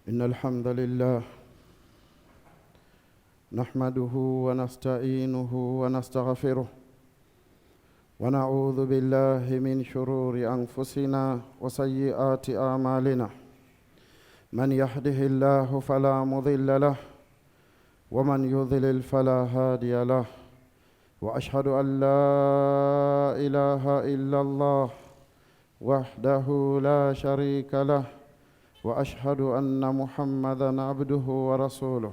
إن الحمد لله نحمده ونستعينه ونستغفره ونعوذ بالله من شرور أنفسنا وسيئات أعمالنا من يهده الله فلا مضل له ومن يضلل فلا هادي له وأشهد أن لا إله إلا الله وحده لا شريك له وأشهد أن محمدًا عبده ورسوله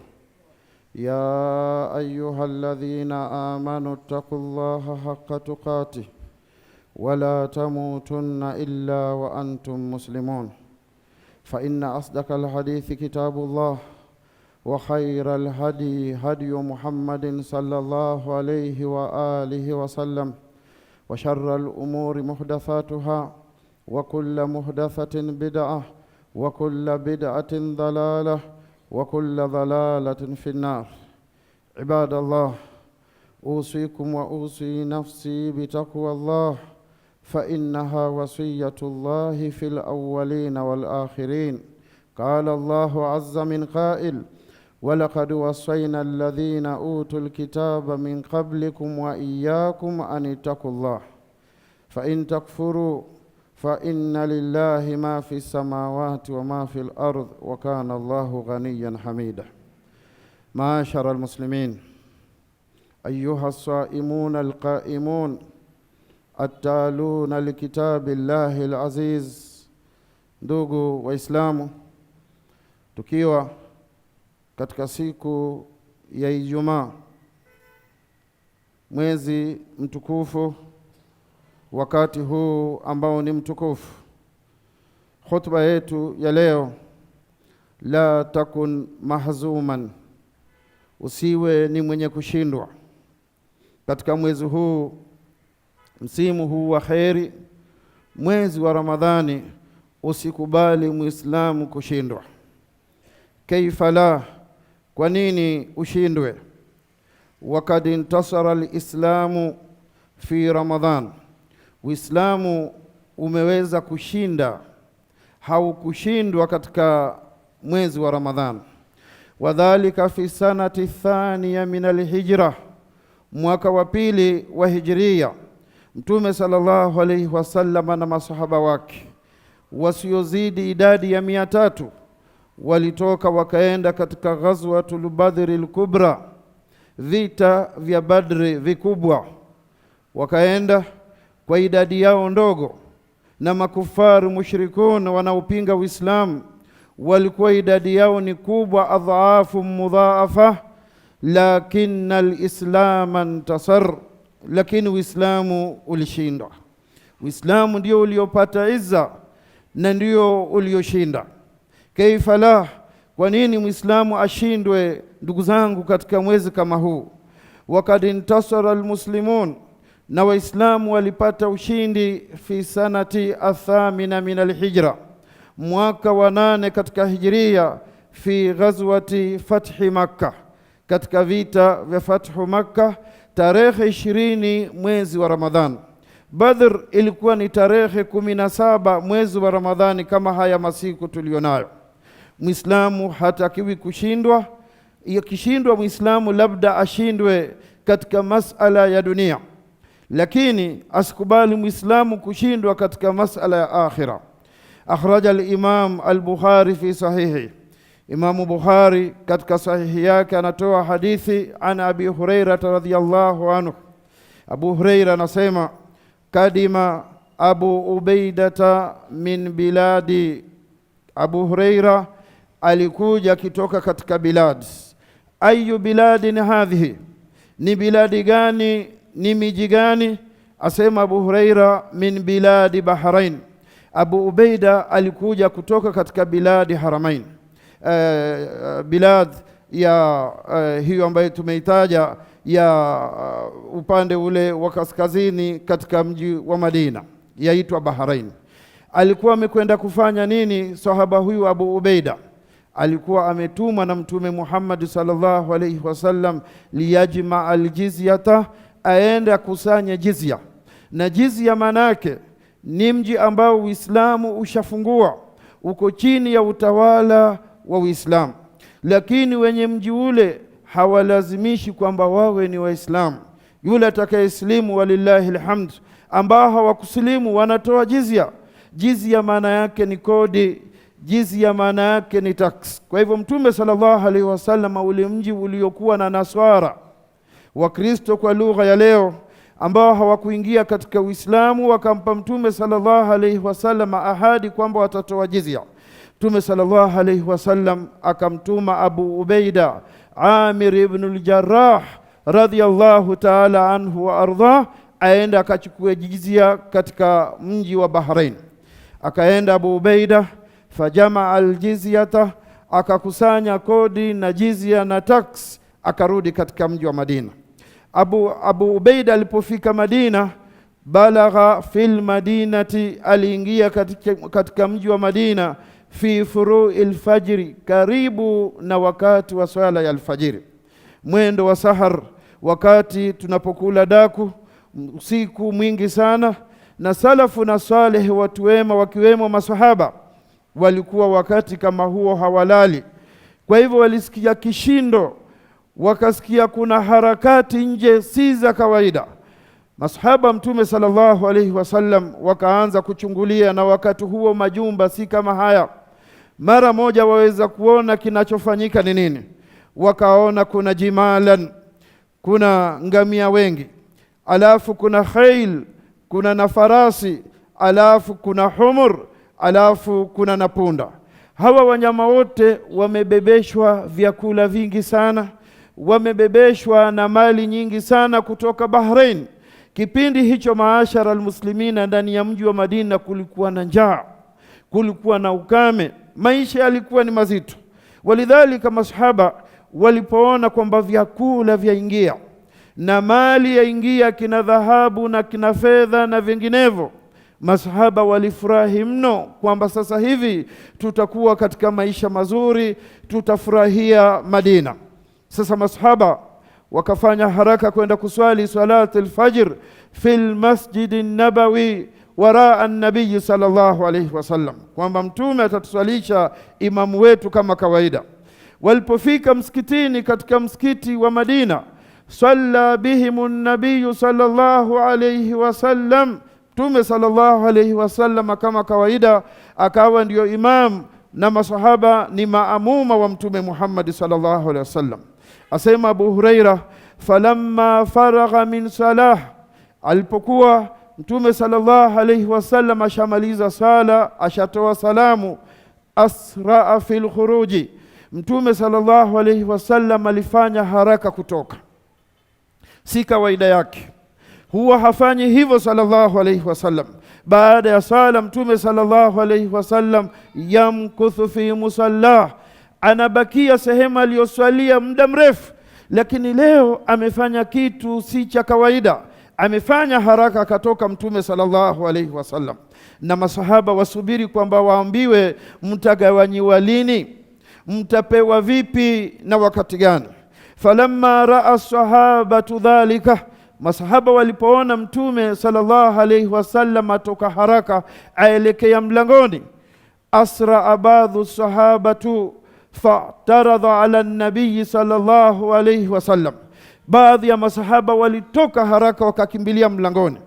يا أيها الذين آمنوا اتقوا الله حق تقاته ولا تموتن إلا وأنتم مسلمون فإن أصدق الحديث كتاب الله وخير الهدي هدي محمد صلى الله عليه وآله وسلم وشر الأمور محدثاتها وكل محدثة بدعة وكل بدعة ضلالة وكل ضلالة في النار. عباد الله، أوصيكم وأوصي نفسي بتقوى الله فإنها وصية الله في الأولين والآخرين. قال الله عز من قائل: ولقد وصينا الذين أوتوا الكتاب من قبلكم وإياكم أن اتقوا الله فإن تكفروا فإن لله ما في السماوات وما في الأرض وكان الله غنيا حميدا. معاشر المسلمين، أيها الصائمون القائمون التالون لكتاب الله العزيز. Ndugu Waislamu, tukiwa katika siku ya Ijumaa, mwezi mtukufu, wakati huu ambao ni mtukufu, khutba yetu ya leo, la takun mahzuman, usiwe ni mwenye kushindwa katika mwezi huu, msimu huu wa kheri, mwezi wa Ramadhani. Usikubali Muislamu kushindwa. Kaifa la, kwa nini ushindwe? Wakad intasara alislamu fi Ramadhan, Uislamu umeweza kushinda, haukushindwa katika mwezi wa Ramadhan. Wadhalika fi sanati thaniya min alhijra, mwaka wa pili wa hijria. Mtume sallallahu alayhi wasallam na masahaba wake wasiozidi idadi ya 300 walitoka wakaenda katika ghazwatul Badri al-Kubra, vita vya Badri vikubwa. Wakaenda kwa idadi yao ndogo, na makufaru mushrikun wanaopinga Uislamu walikuwa idadi yao ni kubwa, adhaafu mudhaafa, lakini al-Islam intasar, lakini Uislamu ulishindwa. Uislamu ndio uliopata izza na ndio ulioshinda. Kaifa la, kwa nini Muislamu ashindwe ndugu zangu katika mwezi kama huu? Wakad intasara almuslimun, na Waislamu walipata ushindi fi sanati athamina min alhijra, mwaka wa 8 katika hijria, fi ghazwati fathi Makkah, katika vita vya fathu Makkah, tarehe 20 mwezi wa Ramadhan. Badr ilikuwa ni tarehe 17 mwezi wa Ramadhani, kama haya masiku tulionayo. Muislamu hatakiwi kushindwa. Yakishindwa Muislamu labda ashindwe katika masala ya dunia, lakini asikubali Muislamu kushindwa katika masala ya akhira. Akhraja al-Imam al-Bukhari fi sahihi, Imam Bukhari katika sahihi yake anatoa hadithi an Abi Hurairah radhiyallahu anhu. Abu Hurairah anasema, kadima Abu Ubaidata min biladi, Abu Hurairah alikuja kitoka katika bilad. Ayu biladin hadhihi, ni biladi gani, ni miji gani? Asema Abu Hurairah, min biladi Bahrain. Abu Ubaida alikuja kutoka katika biladi Haramain, bilad ya hiyo ambayo tumeitaja ya upande ule wa kaskazini katika mji wa Madina, yaitwa Bahrain. Alikuwa amekwenda kufanya nini sahaba huyu Abu Ubaida? Alikuwa ametumwa na Mtume Muhammad sallallahu alayhi wasallam liyajma aljizyata, aende akusanye jizya. Na jizya manake ni mji ambao Uislamu ushafungua, uko chini ya utawala wa Uislamu, lakini wenye mji ule hawalazimishi kwamba wawe ni Waislamu. Yule atakayeslimu walillahi alhamd, ambao hawakusilimu wanatoa jizya. Jizya maana yake ni kodi, jizya maana yake ni tax. Kwa hivyo Mtume sallallahu alaihi wasallam, ule mji uliokuwa na Naswara, Wakristo kwa lugha ya leo, ambao hawakuingia katika Uislamu, wakampa Mtume sallallahu alaihi wasallam ahadi kwamba watatoa jizya. Mtume sallallahu alaihi wasallam akamtuma Abu Ubaida Amir ibn al-Jarrah radhiyallahu ta'ala anhu wa ardhah, aenda akachukua jizya katika mji wa Bahrain. Akaenda Abu Ubaida, fajamaa aljizyata, akakusanya kodi na jizya na tax, akarudi katika mji wa Madina. Abu Ubaida alipofika Madina, balagha fil madinati, aliingia katika mji wa Madina, fi furu'il fajri, karibu na wakati wa swala ya alfajiri, mwendo wa sahar, wakati tunapokula daku, usiku mwingi sana. Na salafu na salih, watu wema wakiwemo masahaba, walikuwa wakati kama huo hawalali. Kwa hivyo walisikia kishindo, wakasikia kuna harakati nje si za kawaida. Masahaba Mtume sallallahu alaihi wasallam wakaanza kuchungulia, na wakati huo majumba si kama haya. Mara moja waweza kuona kinachofanyika ni nini. Wakaona kuna jimalan, kuna ngamia wengi, alafu kuna khail, kuna na farasi, alafu kuna humur, alafu kuna na punda. Hawa wanyama wote wamebebeshwa vyakula vingi sana, wamebebeshwa na mali nyingi sana kutoka Bahrain. Kipindi hicho, maashara almuslimina, ndani ya mji wa Madina kulikuwa na njaa, kulikuwa na ukame, maisha yalikuwa ni mazito. Walidhalika masahaba walipoona kwamba vyakula vyaingia na mali yaingia, kina dhahabu na kina fedha na vinginevyo, masahaba walifurahi mno kwamba sasa hivi tutakuwa katika maisha mazuri, tutafurahia Madina. Sasa masahaba wakafanya haraka kwenda kuswali salat al-fajr fil masjid an-nabawi waraa an-nabiy sallallahu alayhi wasallam, kwamba Mtume atatuswalisha imamu wetu kama kawaida. Walipofika msikitini, katika msikiti wa Madina, salla bihimu an-nabiy sallallahu alayhi wasallam, Mtume sallallahu alayhi wasallam kama kawaida akawa ndio imam, na masahaba ni maamuma wa Mtume Muhammad sallallahu alayhi wasallam. Asema Abu Huraira, falamma faragha min salah, alipokuwa Mtume sallallahu alayhi wasallam ashamaliza sala, ashatoa salamu, asraa fil khuruji, Mtume sallallahu alayhi wasallam alifanya haraka kutoka. Si kawaida yake, huwa hafanyi hivyo sallallahu alayhi wasallam. Baada ya sala, Mtume sallallahu alayhi wasallam yamkuthu fi musallah, anabakia sehemu aliyoswalia muda mrefu. Lakini leo amefanya kitu si cha kawaida, amefanya haraka akatoka Mtume sallallahu alayhi wasallam. Na masahaba wasubiri kwamba waambiwe mtagawanyiwa lini, mtapewa vipi na wakati gani. Falamma raa sahabatu dhalika, masahaba walipoona Mtume sallallahu alayhi wasallam atoka haraka aelekea mlangoni, asra ba'dhu sahabatu fa'taradha ala an-nabiy sallallahu alayhi wasallam, baadhi ya masahaba walitoka haraka wakakimbilia mlangoni,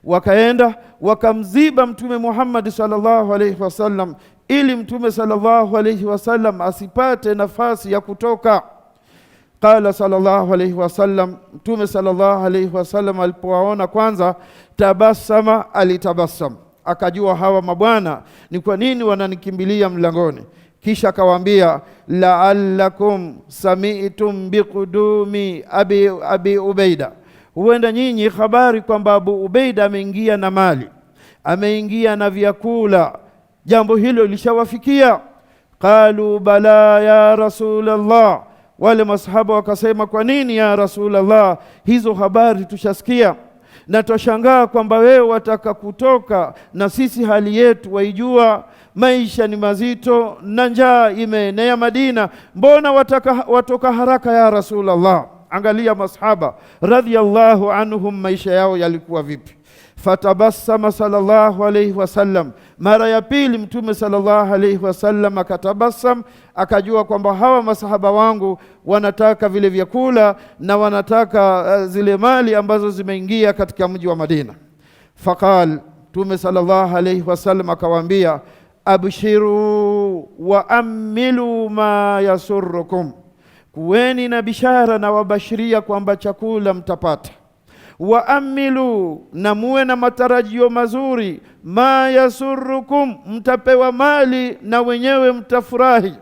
wakaenda wakamziba Mtume Muhammad sallallahu alayhi wasallam, ili Mtume sallallahu alayhi wasallam asipate nafasi ya kutoka. Qala sallallahu alayhi wasallam, Mtume sallallahu alayhi wasallam alipowaona kwanza, tabassama, alitabasam, akajua hawa mabwana ni kwa nini wananikimbilia mlangoni. Kisha akawaambia, la'allakum sami'tum biqudumi abi Ubaida, huenda nyinyi habari kwamba Abu Ubaida ameingia na mali, ameingia na vyakula, jambo hilo lishawafikia. Qalu bala ya Rasulullah, wale masahaba wakasema, kwa nini ya Rasulullah, hizo habari tushasikia, na twashangaa kwamba wewe wataka kutoka na sisi hali yetu waijua, maisha ni mazito na njaa imeenea Madina, mbona watoka haraka ya Rasulullah? Angalia masahaba radhiyallahu anhum, maisha yao yalikuwa vipi. Fatabassama sallallahu alayhi wasallam, mara ya pili Mtume sallallahu alayhi wasallam akatabassam, akajua kwamba hawa masahaba wangu wanataka vile vyakula na wanataka zile mali ambazo zimeingia katika mji wa Madina. Faqal, Mtume sallallahu alayhi wasallam akawaambia, abshiru wa amilu ma yasurrukum, kuweni na bishara na wabashiria kwamba chakula mtapata. Wa amilu, na muwe na matarajio mazuri, ma yasurrukum, mtapewa mali na wenyewe mtafurahi.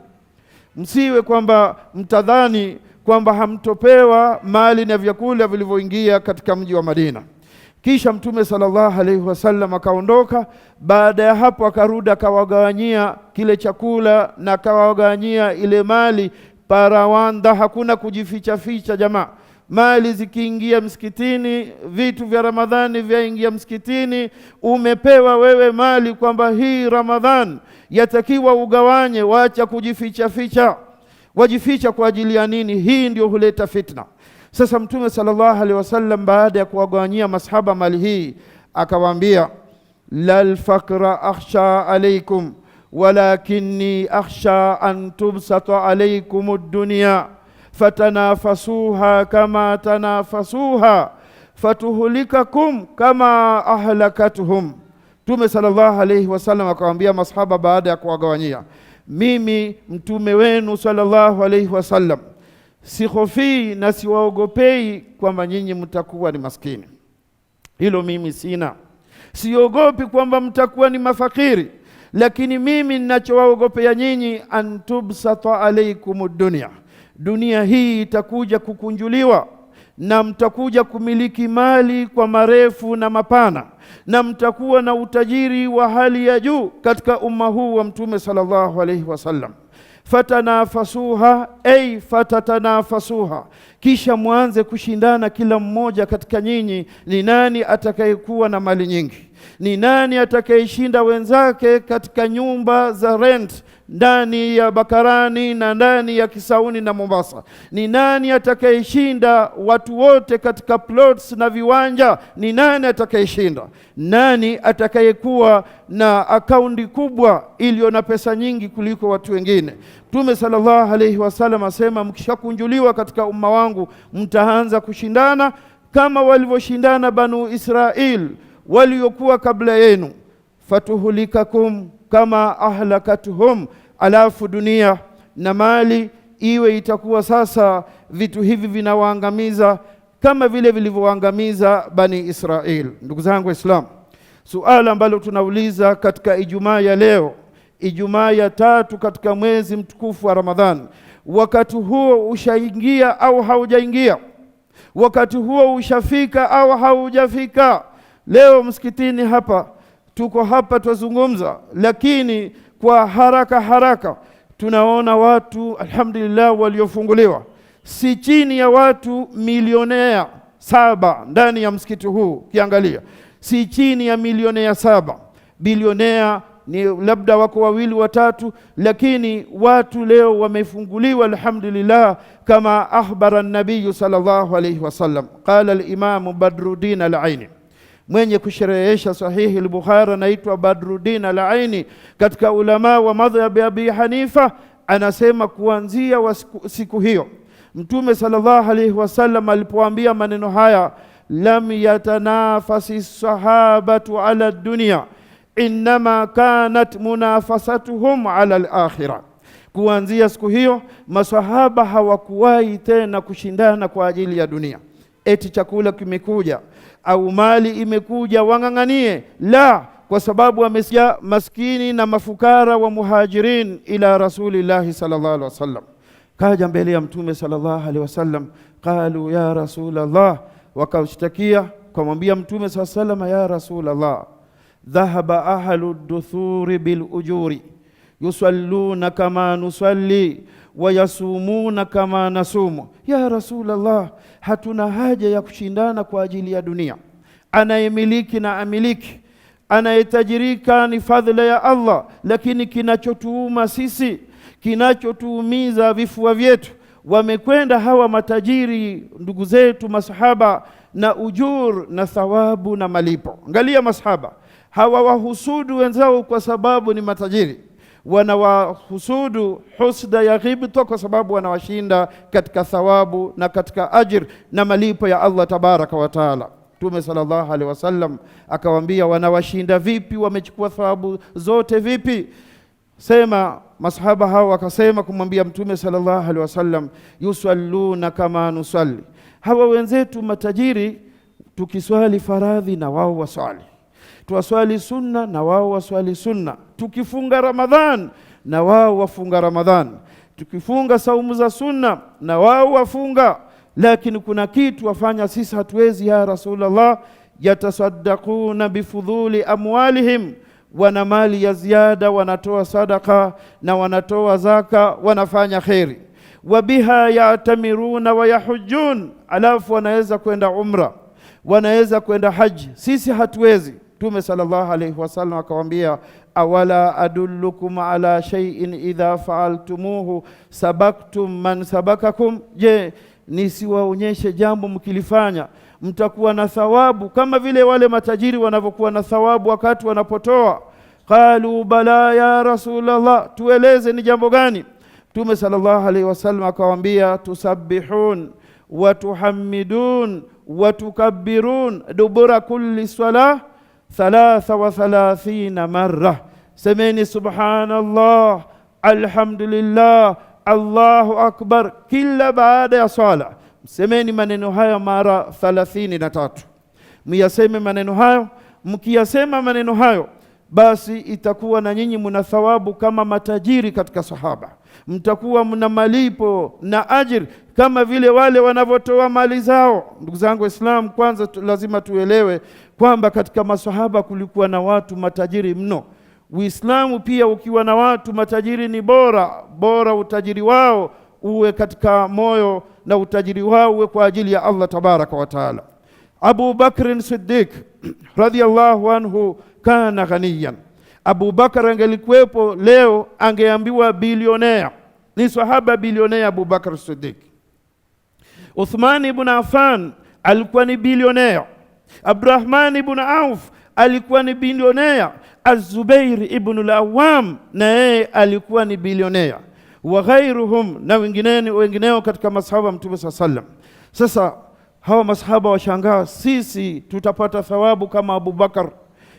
Msiwe kwamba mtadhani kwamba hamtopewa mali na vyakula vilivyoingia katika mji wa Madina. Kisha Mtume sallallahu alaihi wasallam akaondoka. Baada ya hapo akarudi akawagawanyia kile chakula na akawagawanyia ile mali parawanda. Hakuna kujificha ficha jamaa. Mali zikiingia msikitini, vitu vya Ramadhani vyaingia msikitini, umepewa wewe mali kwamba hii Ramadhan yatakiwa ugawanye, wacha kujificha ficha. Wajificha kwa ajili ya nini? Hii ndio huleta fitna. Sasa Mtume sallallahu alaihi wasallam baada ya kuwagawanyia masahaba mali hii akawaambia, lal fakra akhsha alaykum walakinni akhsha an tubsata alaykum ad-dunya fatanafasuha kama tanafasuha fatuhlikakum kama ahlakatuhum. Mtume sallallahu alaihi wasallam akawaambia masahaba baada ya kuwagawanyia, mimi mtume wenu sallallahu alaihi wasallam sihofii na siwaogopei kwamba nyinyi mtakuwa ni maskini. Hilo mimi sina. Siogopi kwamba mtakuwa ni mafakiri, lakini mimi ninachowaogopea nyinyi, antubsata alaykumud dunya, dunia hii itakuja kukunjuliwa na mtakuja kumiliki mali kwa marefu na mapana, na mtakuwa na utajiri wa hali ya juu katika umma huu wa Mtume sallallahu alaihi wasallam. Fatanafasuha ay fatatanafasuha, kisha mwanze kushindana kila mmoja katika nyinyi, ni nani atakayekuwa na mali nyingi, ni nani atakayeshinda wenzake katika nyumba za rent ndani ya Bakarani na ndani ya Kisauni na Mombasa, ni nani atakayeshinda watu wote katika plots na viwanja, ni nani atakayeshinda, nani atakayekuwa na akaunti kubwa iliyo na pesa nyingi kuliko watu wengine. Mtume sallallahu alaihi wasallam asema, mkishakunjuliwa katika umma wangu mtaanza kushindana kama walivyoshindana Banu Israil waliokuwa kabla yenu, fatuhulikakum kama ahlakatuhum, alafu dunia na mali iwe itakuwa sasa vitu hivi vinawaangamiza kama vile vilivyoangamiza Bani Israil. Ndugu zangu Waislamu, suala ambalo tunauliza katika Ijumaa ya leo, Ijumaa ya 3 katika mwezi mtukufu wa Ramadhan, wakati huo ushaingia au haujaingia? Wakati huo ushafika au haujafika? Leo msikitini hapa tuko hapa tuzungumza, lakini kwa haraka tunaona watu alhamdulillah waliofunguliwa si chini ya watu milionea 7 ndani ya msikiti huu. Kiangalia, si chini ya milionea 7. Bilionea ni labda wako 2 watatu, lakini watu leo wamefunguliwa alhamdulillah, kama akhbara an-nabiy sallallahu alayhi wasallam. Qala al-imam Badruddin al-Aini, mwenye kusherehesha sahihi al-Bukhari anaitwa Badruddin al-Aini, katika ulama wa madhhab ya Abi Hanifa, anasema kuanzia siku hiyo Mtume sallallahu alaihi wasallam alipoambia maneno haya, lam yatanafasi sahabatu ala dunya inma kanat munafasatuhum ala al-akhirah. Kuanzia siku hiyo maswahaba hawakuwahi tena kushindana kwa ajili ya dunia, eti chakula kimekuja au mali imekuja wanganganie, la, kwa sababu wamesikia maskini na mafukara wa muhajirin ila rasulillahi sallallahu alaihi wasallam. Kaja mbele ya Mtume sallallahu alaihi wasallam, qalu ya Rasulallah, wakashtakia kumwambia Mtume sallallahu alaihi wasallam, ya Rasulallah, dhahaba ahlu duthuri bil ujuri yusalluna kama nusalli wa yasumuna kama nasumu. Ya Rasulallah, hatuna haja ya kushindana kwa ajili ya dunia. Anayemiliki na amiliki, anayetajirika ni fadhila ya Allah, lakini kinachotuuma sisi, kinachotuumiza vifua vyetu, wamekwenda hawa matajiri ndugu zetu masahaba na ujur na thawabu na malipo. Angalia masahaba, hawawahusudu wenzao kwa sababu ni matajiri, wanawahusudu husda ya ghibta kwa sababu wanawashinda katika thawabu na katika ajir na malipo ya Allah tabaraka wa taala. Mtume sallallahu alaihi wasallam akawaambia, wanawashinda vipi? Wamechukua thawabu zote vipi? Sema masahaba hao wakasema kumwambia Mtume sallallahu alaihi wasallam, yusalluna kama nusalli. Hawa wenzetu matajiri, tukiswali faradhi na wao waswali, tuwaswali sunna na wao waswali sunna, tukifunga Ramadhan na wao wafunga Ramadhan, tukifunga saumu za sunna na wao wafunga. Lakini kuna kitu wafanya sisi hatuwezi ya Rasulullah, yatasaddaquna bifudhuli amwalihim, wana mali ya ziada, wanatoa sadaka na wanatoa zaka, wanafanya khairi. Wabiha yatamiruna wa yahujjun, alafu wanaweza kwenda umra, wanaweza kwenda haji, sisi hatuwezi. Mtume sallallahu alayhi wasallam akawaambia, awala adullukum ala shay'in idha fa'altumuhu sabaktum man sabakakum, je, nisiwaonyeshe jambo mkilifanya mtakuwa na thawabu kama vile wale matajiri wanavyokuwa na thawabu wakati wanapotoa? Qalu bala ya Rasulullah, tueleze ni jambo gani? Mtume sallallahu alaihi wasallam akawaambia, tusabbihun wa tuhammidun wa tukabbirun dubura kulli salah 33 marra. Semeni subhanallah, alhamdulillah, Allahu akbar kila baada ya swala. Semeni maneno haya mara 33. Miyaseme maneno hayo. Mkiyasema maneno hayo, basi itakuwa na nyinyi mna thawabu kama matajiri katika sahaba, mtakuwa mna malipo na ajir kama vile wale wanavyotoa mali zao. Ndugu zangu Waislamu, kwanza lazima tuelewe kwamba katika masahaba kulikuwa na watu matajiri mno. Uislamu pia ukiwa na watu matajiri ni bora utajiri wao uwe katika moyo na utajiri wao uwe kwa ajili ya Allah tabaraka wa taala. Abu Bakr Siddiq radhiyallahu anhu kana ghaniyan. Abu Bakr angelikuwepo leo angeambiwa bilionea, ni sahaba bilionea Abu Bakr Siddiq. Uthman ibn Affan alikuwa ni bilionea. Abdurrahman ibn Auf alikuwa ni bilionea. Az-Zubair ibn al-Awwam na yeye alikuwa ni bilionea, wa ghairuhum na wengineo katika masahaba Mtume sallam. Sasa hawa masahaba washangaa, sisi tutapata thawabu kama Abu Bakar,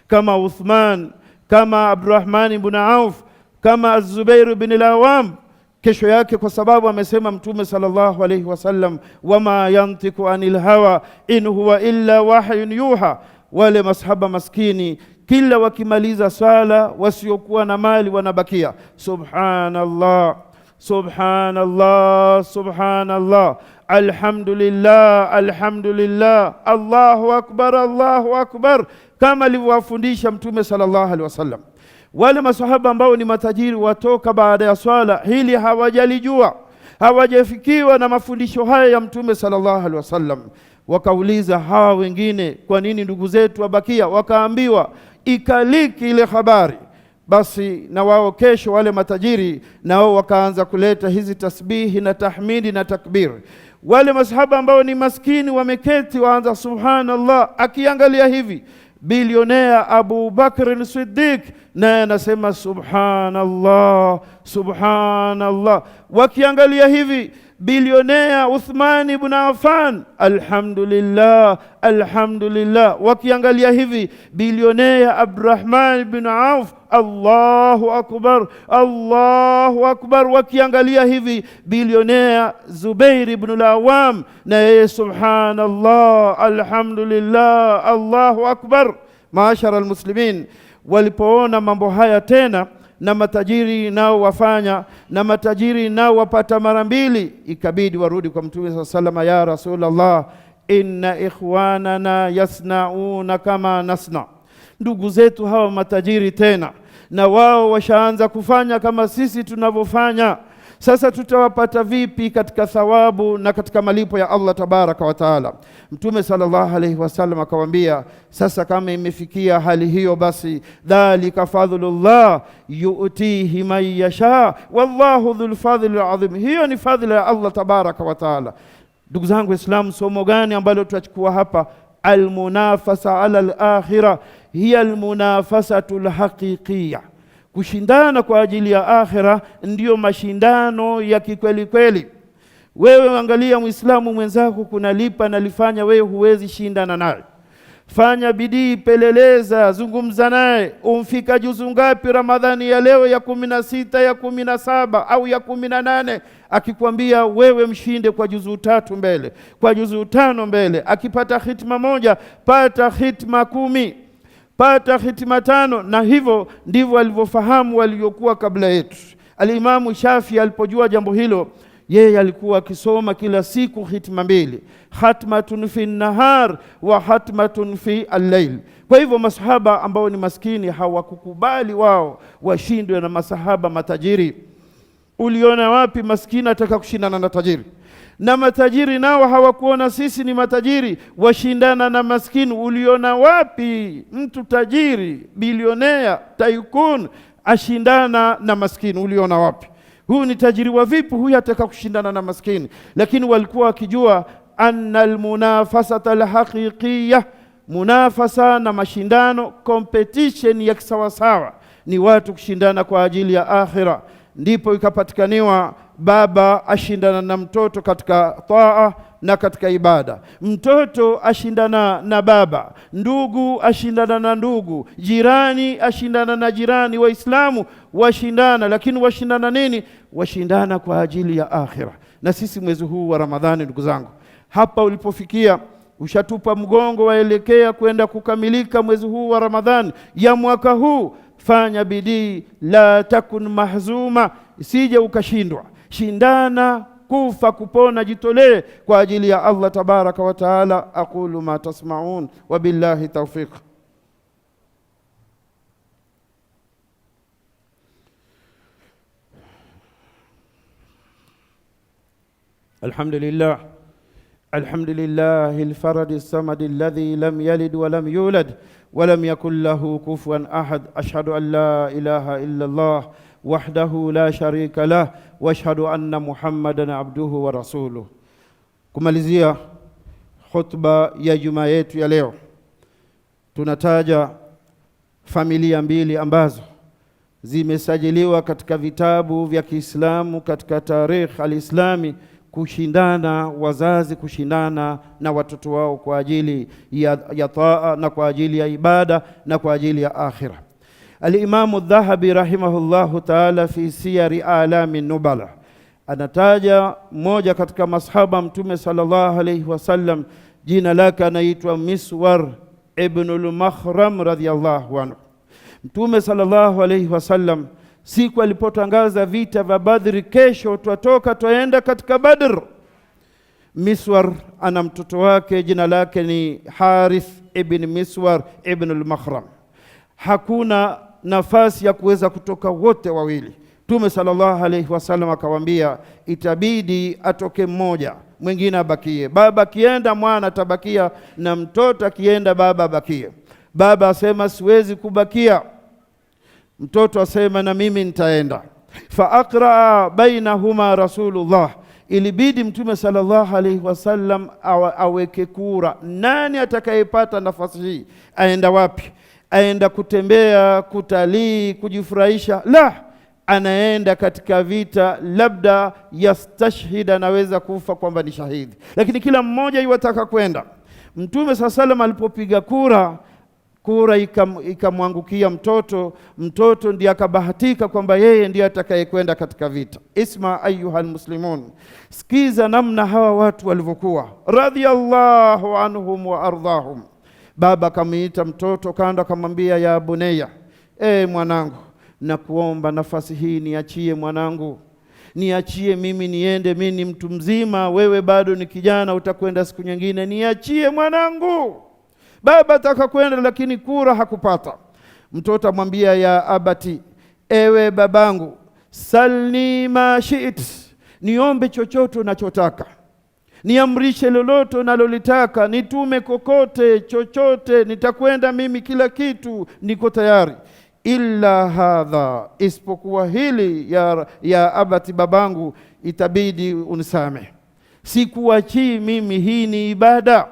kama Uthman, kama Abdurrahman ibn Auf, kama Az-Zubair ibn al-Awwam? Kesho yake, kwa sababu amesema Mtume sallallahu alayhi wasallam, wama yantiku anil hawa in huwa illa wahyun yuha. Wale masahaba maskini kila wakimaliza sala, wasiokuwa na mali wanabakia subhanallah, subhanallah, subhanallah, alhamdulillah, alhamdulillah, Allahu akbar, Allahu akbar, kama alivyowafundisha Mtume sallallahu alaihi wasallam. Wale masahaba ambao ni matajiri watoka baada ya swala, hili hawajalijua, hawajafikiwa na mafundisho haya ya Mtume sallallahu alaihi wasallam. Wakauliza hawa wengine, kwa nini ndugu zetu wabakia? Wakaambiwa ikaliki ile habari. Basi na wao kesho wale matajiri na wao wakaanza kuleta hizi tasbihi na tahmidi na takbir. Wale masahaba ambao ni maskini wameketi waanza subhanallah. Akiangalia hivi bilionea Abu Bakr Siddiq naye anasema subhanallah, subhanallah. Wakiangalia hivi bilionea Uthman ibn Affan, alhamdulillah, alhamdulillah. Wakiangalia hivi bilionea Abdurrahman ibn Auf, Allahu akbar, Allahu akbar. Wakiangalia hivi bilionea Zubair ibn al-Awwam na yeye subhanallah, alhamdulillah, Allahu akbar. Maashara almuslimin, walipoona mambo haya tena na matajiri nao wafanya na matajiri nao wapata mara mbili, ikabidi warudi kwa Mtume sallallahu alayhi wasallam, ya Rasulullah, inna ikhwanana yasnauna kama nasna. Ndugu zetu hawa matajiri tena na wao washaanza kufanya kama sisi tunavyofanya. Sasa tutawapata vipi katika thawabu na katika malipo ya Allah tabaraka wa taala? Mtume sallallahu alayhi wasallam akawaambia, sasa kama imefikia hali hiyo, basi dhalika fadhlullah yu'tihi man yasha wallahu dhul fadhlil azim. Hiyo ni fadhila ya Allah tabaraka wa taala. Ndugu zangu Waislamu, somo gani ambalo tutachukua hapa? Almunafasa ala al-akhirah hiya almunafasatu al-haqiqiyya. Kushindana kwa ajili ya akhira ndiyo mashindano ya kikweli kweli. Wewe angalia Muislamu mwenzako kunalipa na lifanya, wewe huwezi shindana naye. Fanya bidii, peleleza, zungumza naye. Umfika juzu ngapi Ramadhani ya leo, ya 16, ya 17 au ya 18? Akikwambia wewe mshinde kwa juzu 3 mbele, kwa juzu 5 mbele. Akipata khitma moja, pata khitma 10, pata khitma 5. Na hivyo ndivyo walivyofahamu waliokuwa kabla yetu. Al-Imamu Shafi alipojua jambo hilo, yeye alikuwa akisoma kila siku khitma 2, khatmatun fi nahar wa khatmatun fi al-layl. Kwa hivyo masahaba ambao ni maskini hawakukubali wao washindwe na masahaba matajiri. Uliona wapi maskini ataka kushindana na tajiri? Na matajiri nao hawakuona sisi ni matajiri washindana na maskini. Uliona wapi mtu tajiri, bilionea, tycoon ashindana na maskini? Uliona wapi? Huyu ni tajiri wa vipi? Huyu ataka kushindana na maskini. Lakini walikuwa wakijua anna almunafasata alhaqiqiyya, munafasa na mashindano, competition ya kisawasawa, ni watu kushindana kwa ajili ya akhira. Ndipo ikapatikaniwa baba ashindana na mtoto katika taa na katika ibada, mtoto ashindana na baba, ndugu ashindana na ndugu, jirani ashindana na jirani. Waislamu washindana, lakini washindana nini? Washindana kwa ajili ya akhira. Na sisi mwezi huu wa Ramadhani, ndugu zangu, hapa ulipofikia ushatupa mgongo waelekea kwenda kukamilika mwezi huu wa Ramadhani ya mwaka huu. Fanya bidii, la takun mahzuma, isije ukashindwa. Shindana kufa kupona, jitolee kwa ajili ya Allah tabaraka wa taala. Aqulu ma tasma'un wa billahi tawfiq. Alhamdulillah, alhamdulillahi al-farad as-samad alladhi lam yalid wa lam yulad wa lam yakul lahu kufuwan ahad. Ashhadu an la ilaha illa Allah wahdahu la sharika lah wa ashhadu anna Muhammadan abduhu wa rasuluh. Kumalizia khutba ya Jumaa yetu ya leo, tunataja familia mbili ambazo zimesajiliwa katika vitabu vya Kiislamu katika tarikh al-Islami, kushindana wazazi, kushindana na watoto wao kwa ajili ya taa na kwa ajili ya ibada na kwa ajili ya akhira. Al-Imamu Dhahabi rahimahullahu ta'ala fi siyari alami nubala anataja mmoja katika masahaba Mtume sallallahu alayhi wasallam, jina lake anaitwa Miswar ibn al-Makhram radhiyallahu anhu. Mtume sallallahu alayhi wasallam siku alipotangaza vita vya Badri, kesho twatoka twaenda katika Badr, Miswar ana mtoto wake jina lake ni Harith ibn Miswar ibn al-Makhram. Hakuna nafasi ya kuweza kutoka wote wawili. Mtume sallallahu alayhi wasallam akawaambia itabidi atoke mmoja, mwingine abakie. Baba kienda mwana tabakia, na mtoto akienda baba abakie. Baba asema siwezi kubakia, mtoto asema na mimi nitaenda. Fa aqra bainahuma Rasulullah, ilibidi Mtume sallallahu alayhi wasallam aweke kura, nani atakayepata nafasi hii, aenda wapi? Aenda kutembea, kutalii, kujifurahisha? La, anaenda katika vita, labda yastashhid, anaweza kufa kwamba ni shahidi, lakini kila mmoja yuataka kwenda. Mtume sallallahu alayhi wasallam alipopiga kura ikamwangukia mtoto ndiye akabahatika kwamba yeye ndiye atakayekwenda katika vita. Isma ayuha almuslimun, sikiza namna hawa watu walivyokuwa, radhiyallahu anhum wa ardhahum. Baba kamiita mtoto kando, akamwambia ya bunayya, mwanangu, na kuomba nafasi hii niachie mwanangu, niachie mimi niende, mimi ni mtu mzima, wewe bado ni kijana, utakwenda siku nyingine, niachie mwanangu. Baba ataka kwenda, lakini kura hakupata. Mtoto amwambia ya abati, ewe babangu, salni ma shi'it, niombe chochote unachotaka, niamrishe lolote unalolitaka, nitume kokote, chochote, nitakwenda mimi, kila kitu niko tayari. Illa hadha, isipokuwa hili ya abati, babangu, itabidi unisamehe. sikuachii mimi, hii ni ibada,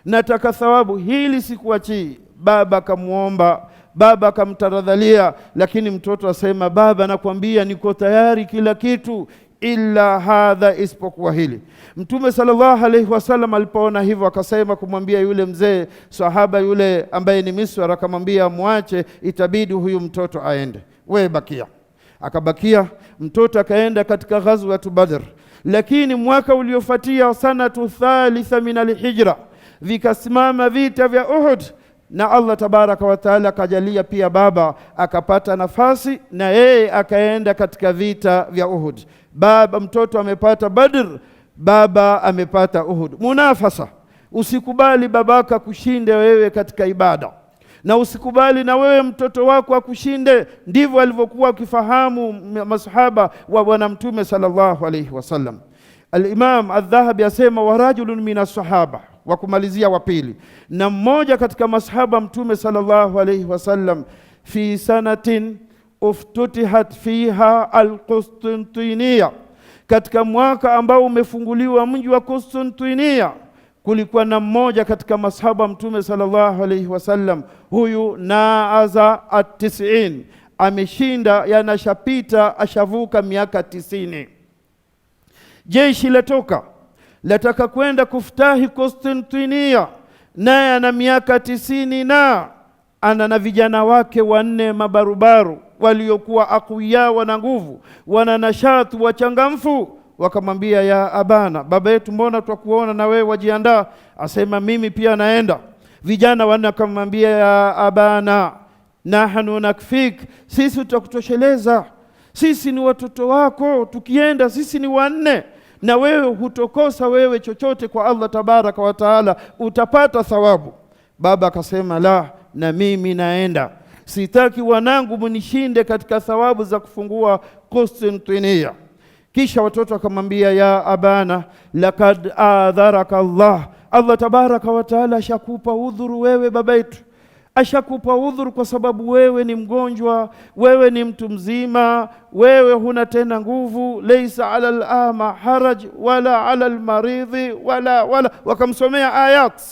nataka thawabu, hili sikuachii. Baba akamuomba, baba akamtaradhalia, lakini mtoto asema, baba nakwambia niko tayari kila kitu illa hadha, isipokuwa hili. Mtume sallallahu alaihi wasallam alipoona hivyo akasema kumwambia yule mzee sahaba yule ambaye ni Misri, akamwambia muache, itabidi huyu mtoto aende, wewe bakia. Akabakia mtoto, akaenda katika ghazwat Badr. Lakini mwaka uliofuatia, sanatu thalitha min al-hijra, vikasimama vita vya Uhud, na Allah tabaraka wa taala akajalia pia baba akapata nafasi, na yeye akaenda katika vita vya Uhud. Baba mtoto amepata Badr, baba amepata Uhud. Munafasa, usikubali babaka kushinde wewe katika ibada, na usikubali na wewe mtoto wako akushinde. Ndivyo alivyokuwa akifahamu masahaba wa bwana Mtume sallallahu alayhi wasallam. Al-Imam Adh-Dhahabi asema, wa rajulun minas sahaba, wa kumalizia wa pili, na mmoja katika masahaba Mtume sallallahu alayhi wasallam, fi sanatin uftutihat fiha al-Qustantiniya, katika mwaka ambao umefunguliwa mji wa Qustantiniya, kulikuwa na mmoja katika masahaba Mtume sallallahu alayhi wasallam, huyu naaza at-90, ameshinda, yanashapita, ashavuka miaka 90. Jeshi latoka lataka kwenda kuftahi Konstantinia, naye ana miaka 90, na ana na vijana wake 4 mabarubaru waliokuwa akuya, wana nguvu, wana nashatu, wachangamfu. Wakamwambia, ya abana, baba yetu, mbona twakuona na wewe wajiandaa? Asema, mimi pia naenda. Vijana wanakamwambia, ya abana, nahnu nakfik, sisi tutakutosheleza, sisi ni watoto wako, tukienda sisi ni 4, na wewe hutokosa wewe chochote kwa Allah tabaraka wa taala, utapata thawabu. Baba akasema, la, na mimi naenda, sitaki wanangu munishinde katika thawabu za kufungua Konstantinia. Kisha watoto akamwambia, ya abana, lakad adharaka Allah, Allah tabaraka wa taala ashakupa udhuru wewe baba yetu, ashakupa udhuru kwa sababu wewe ni mgonjwa, wewe ni mtu mzima, wewe huna tena nguvu. Laysa ala al-ama haraj wala ala al-maridhi wala. Wakamsomea ayat.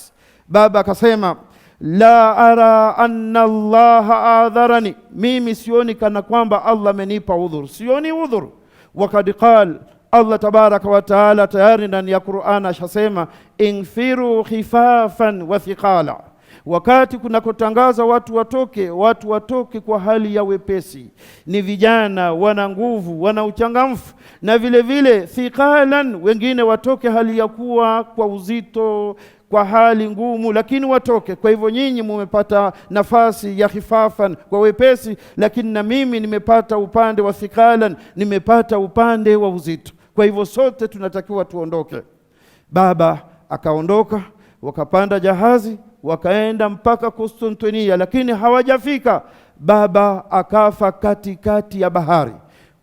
Baba akasema, la ara anna Allah adharani, mimi sioni kana kwamba Allah amenipa udhuru, sioni udhuru. Wakad qal, Allah tabaraka wa taala tayari ndani ya Qur'an ashasema, infiru khifafan wa thiqala, wakati kunakotangaza watu watoke kwa hali ya wepesi. Ni vijana, wana nguvu, wana uchangamfu, na vile vile thiqalan, wengine watoke hali ya kuwa kwa uzito, kwa hali ngumu, lakini watoke. Kwa hivyo nyinyi mumepata nafasi ya khifafan, kwa wepesi, lakini na mimi nimepata upande wa thiqalan, nimepata upande wa uzito. Kwa hivyo sote tunatakiwa tuondoke. Baba akaondoka, wakapanda jahazi, wakaenda mpaka Konstantinia, lakini hawajafika. Baba akafa katikati ya bahari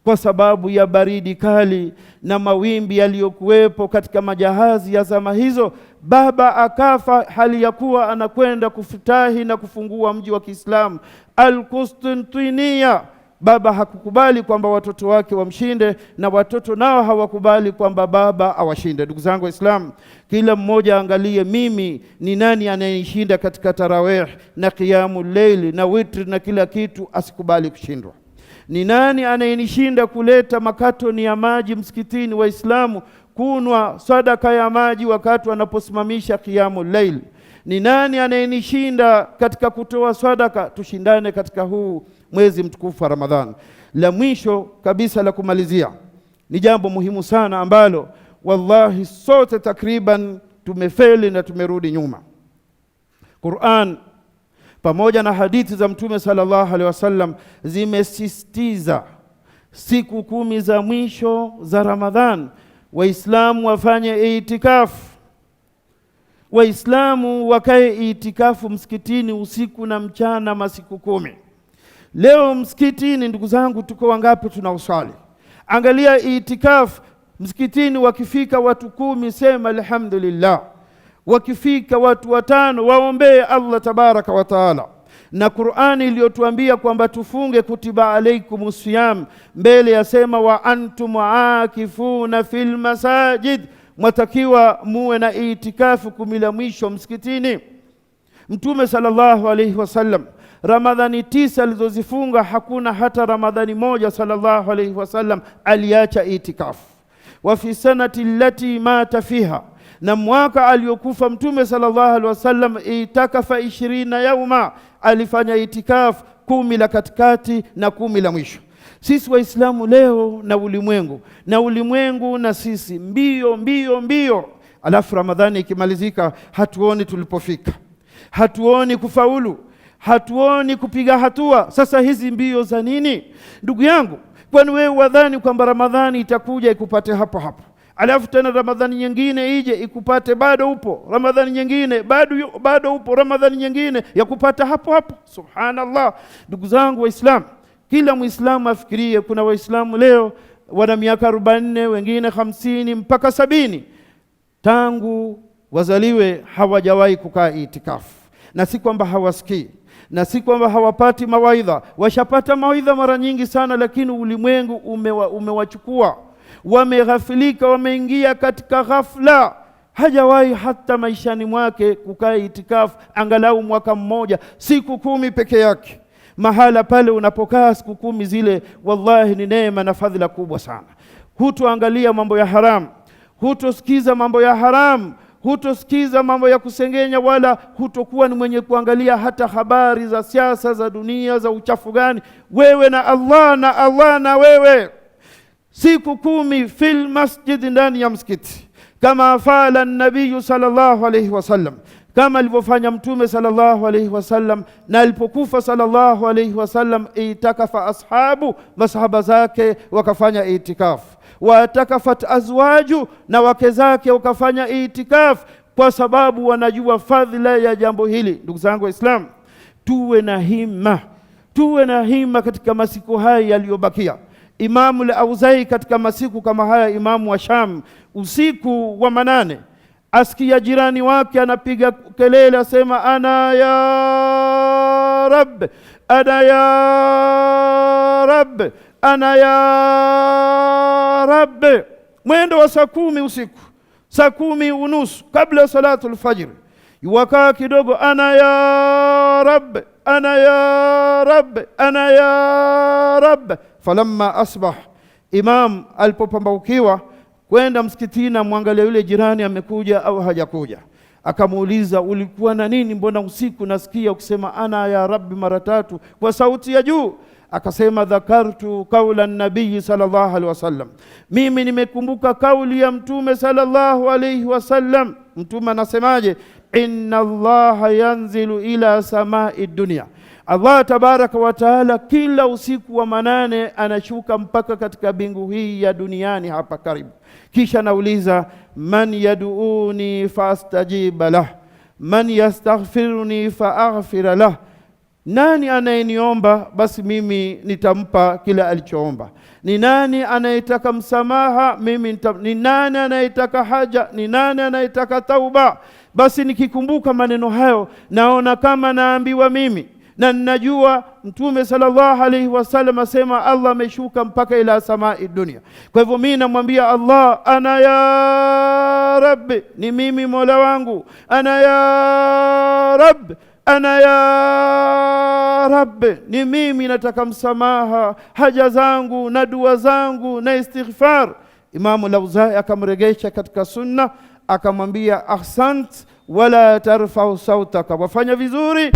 kwa sababu ya baridi kali na mawimbi yaliyokuwepo katika majahazi ya zama hizo. Baba akafa hali ya kuwa anakwenda kufutahi na kufungua mji wa Kiislamu Al-Konstantinia. Baba hakukubali kwamba watoto wake wamshinde, na watoto nao hawakubali kwamba baba awashinde. Ndugu zangu Waislamu, kila mmoja angalie, mimi ni nani anayenishinda katika tarawih na qiyamul layl na witri na kila kitu, asikubali kushindwa. Ni nani anayenishinda kuleta makatoni ya maji msikitini Waislamu, kunwa sadaka ya maji wakati wanaposimamisha qiyamul layl? Ni nani anayenishinda katika kutoa sadaka? Tushindane katika huu mwezi mtukufu wa Ramadhani. La mwisho kabisa la kumalizia ni jambo muhimu sana ambalo wallahi sote takriban tumefeli na tumerudi nyuma. Qur'an pamoja na hadithi za Mtume sallallahu alaihi wasallam zimesisitiza siku 10 za mwisho za Ramadhan Waislamu wafanye itikafu. Waislamu wakae itikafu msikitini usiku na mchana masiku 10. Leo msikitini, ndugu zangu, tuko wangapi tunaosali? Angalia itikafu msikitini, wakifika watu 10 sema alhamdulillah, wakifika watu 5 waombee Allah tabaraka wa taala. Na Qur'ani iliyotuambia kwamba tufunge kutiba alaikumus siyam, mbele yasema wa antum aakifuna fil masajid mwatakiwa muwe na itikafu 10 la mwisho msikitini. Mtume sallallahu alayhi wasallam Ramadhani 9 alizozifunga, hakuna hata Ramadhani moja sallallahu alayhi wasallam aliacha itikafu. Wa fi sanati allati mata fiha, na mwaka aliokufa Mtume sallallahu alaihi wasallam itakafa 20 yauma, alifanya itikafu 10 la katikati na 10 la mwisho. Sisi Waislamu leo na ulimwengu na sisi mbio, alafu Ramadhani ikimalizika hatuoni tulipofika, hatuoni kufaulu, hatuoni kupiga hatua. Sasa hizi mbio za nini ndugu yangu? Kwani wewe wadhani kwamba Ramadhani itakuja ikupate hapo hapo, alafu tena Ramadhani nyingine ije ikupate bado upo, Ramadhani nyingine bado upo, Ramadhani nyingine ya kupata hapo hapo? Subhanallah. Ndugu zangu Waislamu, kila Muislamu afikirie, kuna Waislamu leo wana miaka 40, wengine 50 mpaka 70, tangu wazaliwe hawajawahi kukaa itikafu. Na si kwamba hawasikii, na si kwamba hawapati mawaidha, washapata mawaidha mara nyingi sana, lakini ulimwengu umewachukua, wameghafilika, wameingia katika ghafla. Hajawahi hata maishani mwake kukaa itikafu angalau mwaka mmoja, siku 10 peke yake. Mahala pale unapokaa siku 10 zile, wallahi ni neema na fadhila kubwa sana. Hutoangalia mambo ya haramu, hutosikiza mambo ya haramu, hutosikiza mambo ya kusengenya, wala hutokuwa ni mwenye kuangalia hata habari za siasa za dunia za uchafu gani. Wewe na Allah, na Allah na wewe. Siku 10 fil masjid, ndani ya msikiti, kama fala nabii sallallahu alayhi wasallam, kama alivyofanya Mtume sallallahu alayhi wasallam. Na alipokufa sallallahu alayhi wasallam, itakafa ashabu, masahaba zake wakafanya itikafu. Watakafat azwaju, na wake zake wakafanya itikafu, kwa sababu wanajua fadhila ya jambo hili. Ndugu zangu Waislamu, tuwe na hima katika masiku haya yaliyobakia. Imamu al-Auzai katika masiku kama haya, imamu wa Sham, usiku wa 8 asikia jirani wake anapiga kelele, asema ana ya Rabb, ana ya Rabb, ana ya Rabb. Mwendo wa saa 10 usiku, saa 10:30 kabla ya salatu al-fajr, yuwakaa kidogo, ana ya Rabb, ana ya Rabb, ana ya Rabb. Falamma asbah, imam alipopambaukiwa kwenda msikitini, mwangalia yule jirani amekuja au hajakuja, akamuuliza, ulikuwa na nini? Mbona usiku nasikia ukisema ana ya Rabbi mara 3 kwa sauti ya juu? Akasema, dhakartu kaula nabii sallallahu alaihi wasallam, mimi nimekumbuka kauli ya Mtume sallallahu alaihi wasallam. Mtume anasemaje? inna Allaha yanzilu ila samai dunya, Allah tabaraka wa taala kila usiku wa 8 anashuka mpaka katika bingu hii ya duniani hapa karibu. Kisha nauliza, man yaduuni fastajiba lah, man yastaghfiruni faaghfira lah, nani anayeniomba basi mimi nitampa kila alichoomba? Ni nani anayetaka msamaha? Mimi ni nani anayetaka haja? Ni nani anayetaka tauba? Basi nikikumbuka maneno hayo, naona kama naambiwa mimi, na ninajua Mtume sallallahu alaihi wasallam asema Allah ameshuka mpaka ila samai dunia. Kwa hivyo mimi namwambia Allah, ana ya Rabbi, ni mimi Mola wangu, ana ya Rabbi, ana ya Rabbi, ni mimi nataka msamaha haja zangu na dua zangu na istighfar. Imamu al-Auzai akamregesha katika sunna, akamwambia ahsant wala tarfa'u sautaka, wafanya vizuri